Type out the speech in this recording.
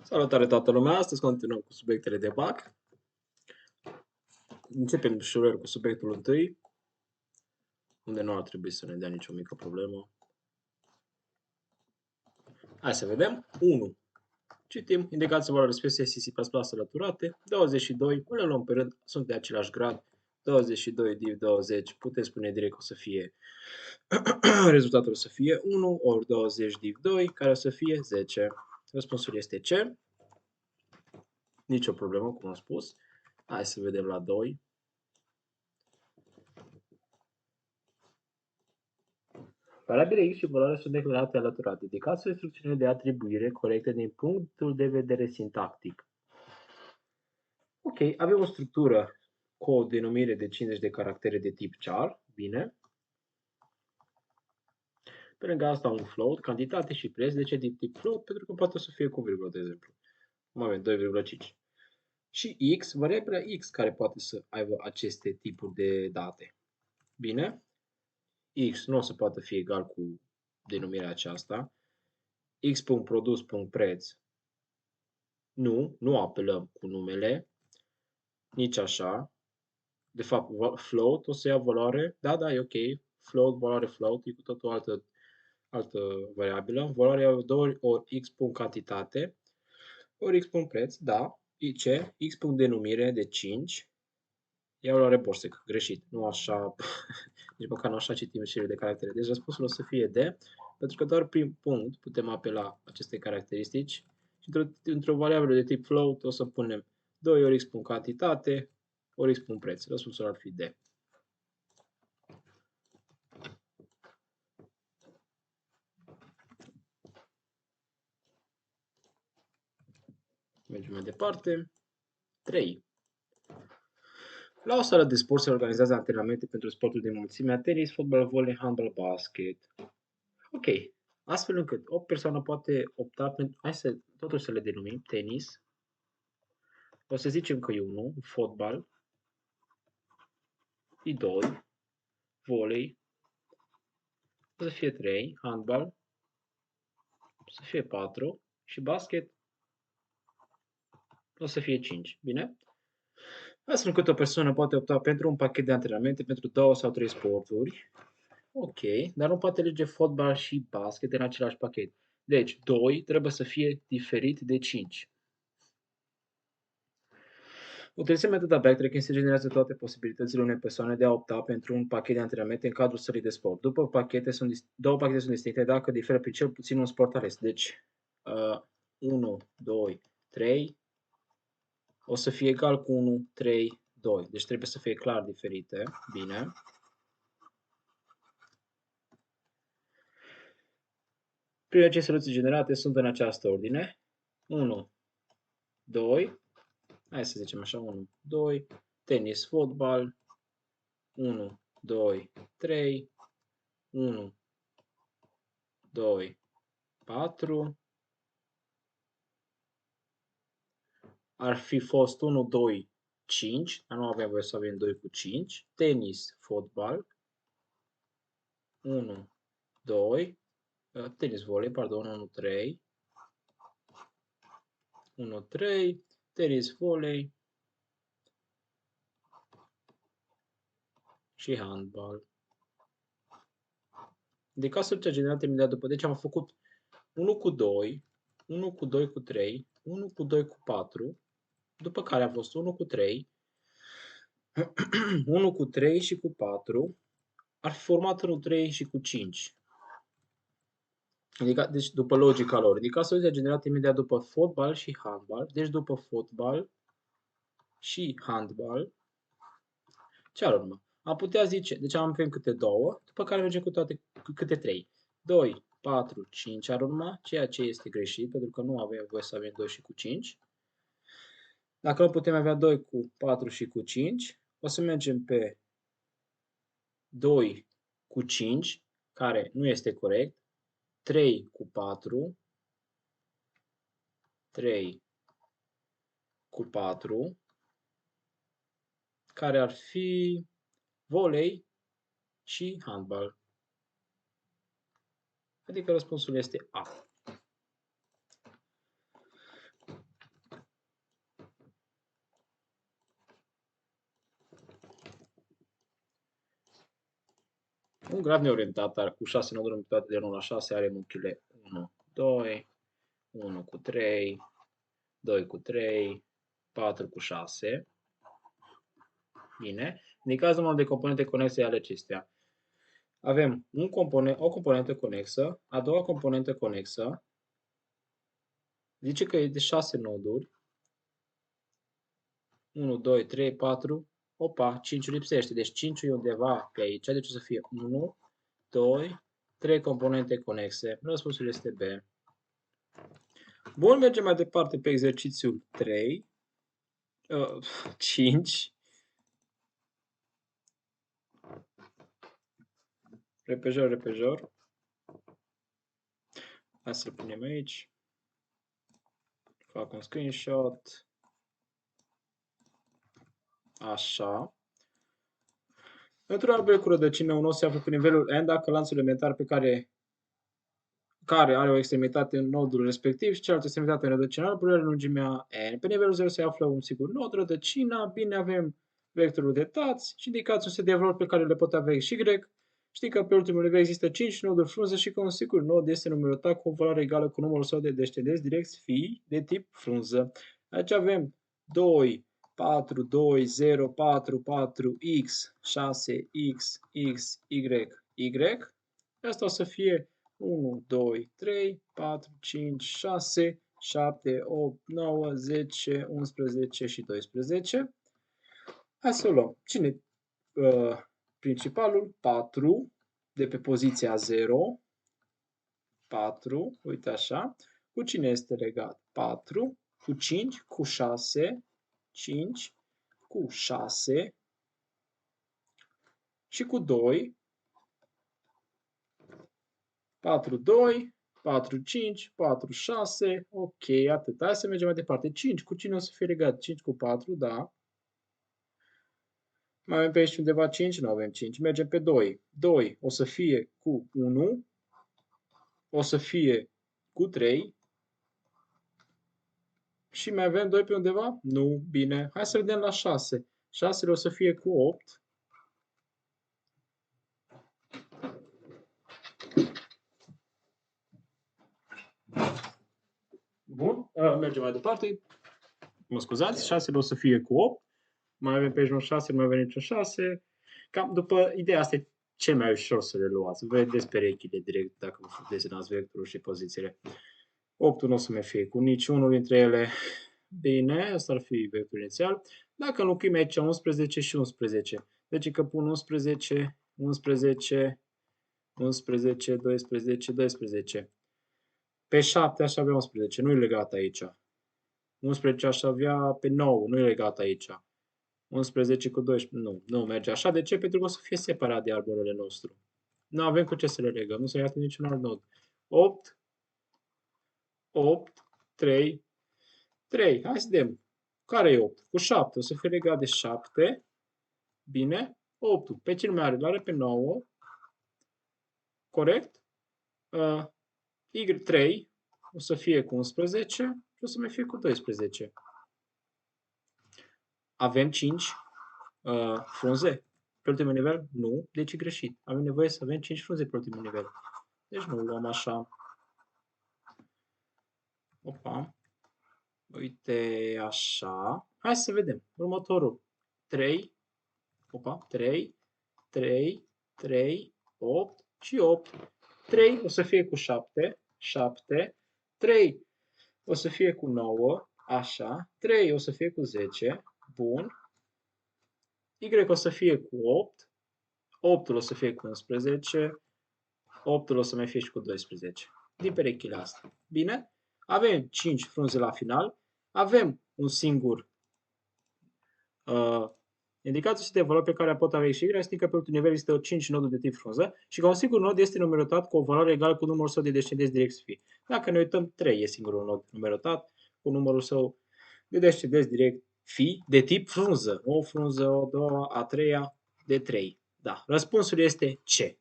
Salutare toată lumea! Astăzi continuăm cu subiectele de BAC. Începem ușurel cu subiectul întâi, unde nu ar trebui să ne dea nicio mică problemă. Hai să vedem. 1. Citim. Indicați valorile expresiei C++ alăturate. 22. Le luăm pe rând. Sunt de același grad. 22 div 20. Putem spune direct că o să fie rezultatul o să fie 1 ori 20 div 2, care o să fie 10. Răspunsul este C. Nicio problemă, cum am spus. Hai să vedem la 2. Variabile x și valoare sunt declarate alăturate. Indicați o instrucțiune de atribuire corectă din punctul de vedere sintactic. Ok, avem o structură cu o denumire de 50 de caractere de tip char. Bine. Pe lângă asta un float, cantitate și preț. De ce tip float? Pentru că poate să fie cu virgulă, de exemplu. Mai avem 2,5. Și x, variabila x care poate să aibă aceste tipuri de date. Bine. X nu o să poată fi egal cu denumirea aceasta. x.produs.preț. Nu apelăm cu numele, nici așa. De fapt, float o să ia valoare, da, e ok. Float, valoare float, e cu totul altă variabilă. Valoarea 2 ori x.cantitate, ori x.preț, da. Ce? x.denumire de 5, ia valoare borsec, greșit. Nu așa, nici măcar nu așa citim serie de caractere. Deci răspunsul o să fie D, pentru că doar prin punct putem apela aceste caracteristici. Și într-o variabilă de tip float o să punem 2 ori x.cantitate ori x.preț. Răspunsul ar fi D. Mergem mai departe. 3. La o sală de sport se organizează antrenamente pentru sportul de mulțime, tenis, fotbal, volei, handbal, basket. Ok. Astfel încât o persoană poate opta pentru... Hai să totuși să le denumim. Tenis. O să zicem că e 1. Fotbal. E 2. Volei. O să fie 3. Handbal. O să fie 4. Și basket. O să fie 5. Bine? Astfel încât o persoană poate opta pentru un pachet de antrenamente pentru 2 sau 3 sporturi. Ok, dar nu poate alege fotbal și basket în același pachet. Deci, 2 trebuie să fie diferit de 5. Utilizăm metoda backtracking se generează toate posibilitățile unei persoane de a opta pentru un pachet de antrenamente în cadrul sălii de sport. Două pachete sunt distincte dacă diferă prin cel puțin un sport ales. Deci, 1, 2, 3 o să fie egal cu 1, 3, 2. Deci trebuie să fie clar diferite. Bine. Primele 5 soluții generate sunt în această ordine. 1, 2, hai să zicem așa, 1, 2, tenis, fotbal, 1, 2, 3, 1, 2, 4, ar fi fost 1, 2, 5, dar nu avem voie să avem 2 cu 5, tenis, fotbal, 1, 2, tenis, volei, pardon, 1, 3, 1, 3, tenis, volei și handbal. Deci soluția generată imediat după. Deci am făcut 1 cu 2, 1 cu 2 cu 3, 1 cu 2 cu 4, după care a fost 1 cu 3, 1 cu 3 și cu 4, ar fi format 1 cu 3 și cu 5. Adică, deci după logica lor. Adică soluția generată imediat după fotbal și handbal. Deci după fotbal și handbal, ce ar urma? Am putea zice, deci am avem câte 2, după care mergem cu toate câte 3. 2, 4, 5 ar urma, ceea ce este greșit, pentru că nu avem voie să avem 2 și cu 5. Dacă nu putem avea 2 cu 4 și cu 5, o să mergem pe 2 cu 5, care nu este corect, 3 cu 4, 3 cu 4, care ar fi volei și handbal. Adică răspunsul este A. Un graf neorientat, dar cu 6 noduri împutate de 1 la 6 are unghiurile 1, 2, 1 cu 3, 2 cu 3, 4 cu 6. Bine. Indicați numărul de componente conexe ale acestea. Avem o componentă conexă, a doua componentă conexă, zice că e de 6 noduri. 1, 2, 3, 4, opa, 5 lipsește, deci 5 e undeva pe aici, deci o să fie 1, 2, 3 componente conexe. Răspunsul este B. Bun, mergem mai departe pe exercițiul 3, 5. Repejor, repejor. Hai să-l punem aici. Fac un screenshot. Așa. Într-un albert cu rădăcină, un os se află pe nivelul N dacă lanțul elementar pe care are o extremitate în nodul respectiv și cealaltă extremitate în rădăcina arbului are lungimea N. Pe nivelul 0 se află un singur nod, rădăcina. Bine, avem vectorul de tați și indicați un set de valori pe care le pot avea X și Y. Știi că pe ultimul nivel există 5 noduri frunză și că un singur nod este numerotat cu o valoare egală cu numărul său de descendenți direcți fi de tip frunză. Aici avem 2, 4, 2, 0, 4, 4, X, 6, X, X, Y, Y. Asta o să fie 1, 2, 3, 4, 5, 6, 7, 8, 9, 10, 11 și 12. Hai să o luăm. Cine? Principalul 4 de pe poziția 0. 4, uite așa. Cu cine este legat? 4, cu 5, cu 6, 5, cu 6 și cu 2. 4, 2, 4, 5, 4, 6, ok, atât. Hai să mergem mai departe. 5, cu cine o să fie legat? 5 cu 4, da. Mai avem pe aici undeva 5? Nu avem 5. Mergem pe 2. 2 o să fie cu 1, o să fie cu 3 și mai avem 2 pe undeva? Nu, bine. Hai să vedem la 6. 6 o să fie cu 8. Bun, mergem mai departe. Mă scuzați, 6 o să fie cu 8. Mai avem pe aici un 6, nu mai avem niciun 6. Cam după ideea asta e cel mai ușor să le luați. Vedeți perechile direct dacă vă desenați vectorul și pozițiile. 8 nu o să mai fie cu niciunul dintre ele. Bine, asta ar fi vectorul inițial. Dacă înlocuim aici 11 și 11, deci că pun 11, 11, 11, 12, 12. Pe 7 aș avea 11, nu e legat aici. 11 aș avea pe 9, nu e legat aici. 11 cu 12, nu merge așa. De ce? Pentru că o să fie separat de arborele nostru. Nu avem cu ce să le legăm, nu se iasă niciun alt nod. 8, 8, 3, 3. Hai să vedem. Care e 8? Cu 7. O să fie legat de 7. Bine. 8. Pe cine mai are? L-are pe 9. Corect? Y3 o să fie cu 11 și o să mai fie cu 12. Avem 5 frunze pe ultimul nivel? Nu, deci e greșit. Avem nevoie să avem 5 frunze pe ultimul nivel. Deci nu luăm așa. Opa. Uite așa. Hai să vedem. Următorul. 3. Opa. 3. 3. 3. 8 și 8. 3 o să fie cu 7. 7. 3 o să fie cu 9. Așa. 3 o să fie cu 10. Bun. Y o să fie cu 8. 8 o să fie cu 11. 8 o să mai fie și cu 12. Din perechile astea. Bine? Avem 5 frunze la final. Avem un singur indicație de valori pe care pot avea și Y, știi că pe ultimul nivel există 5 noduri de tip frunză și că un singur nod este numerotat cu o valoare egală cu numărul său de descendenți direct fi. Dacă ne uităm, 3 e singurul nod numerotat cu numărul său de descendenți direct fi de tip frunză. O frunză, o doua, a treia, de 3. Da. Răspunsul este C.